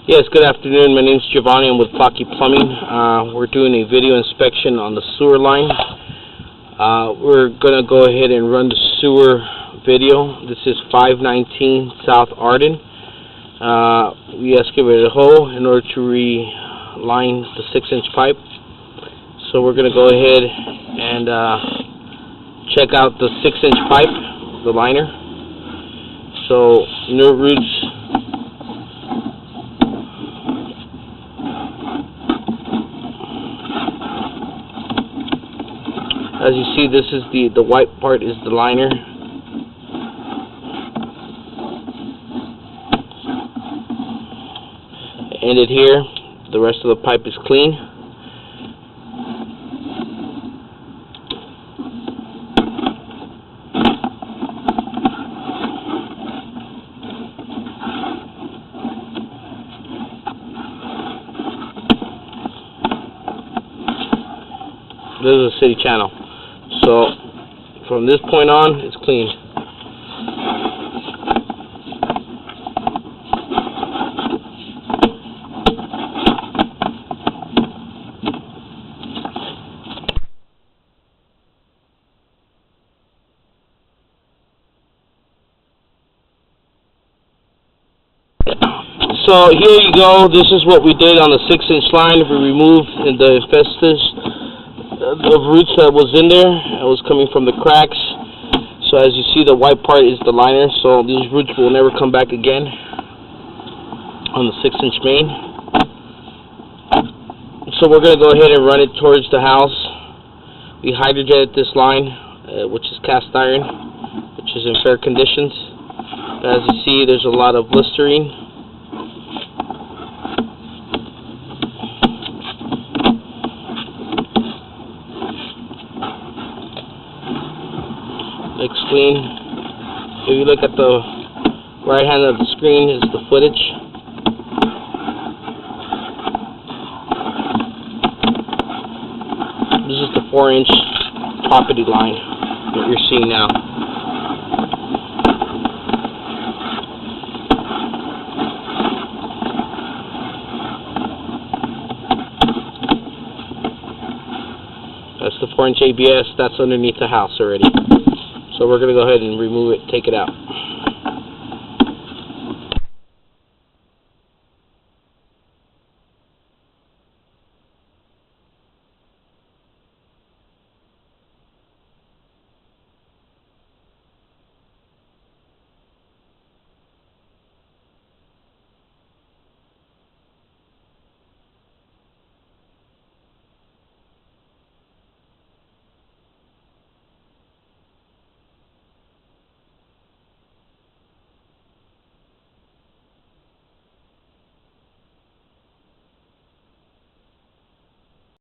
Yes, good afternoon. My name is Giovanni. I'm with Plotke Plumbing. We're doing a video inspection on the sewer line. We're going to go ahead and run the sewer video. This is 519 South Arden. We excavated a hole in order to reline the 6-inch pipe. So we're going to go ahead and check out the 6-inch pipe, the liner. So nerve roots. As you see, this is the white part is the liner. Ended here. The rest of the pipe is clean. This is a city channel. So from this point on, it's clean. So here you go. This is what we did on the 6-inch line. We removed the infestation of roots that was in there. It was coming from the cracks. So as you see, the white part is the liner. So these roots will never come back again on the 6-inch main. So we're going to go ahead and run it towards the house. We hydrojetted this line, which is cast iron, which is in fair conditions. As you see, there's a lot of blistering. Looks clean. If you look at the right hand of the screen is the footage. This is the 4-inch property line that you're seeing now. That's the 4-inch ABS. That's underneath the house already. So we're going to go ahead and remove it, take it out.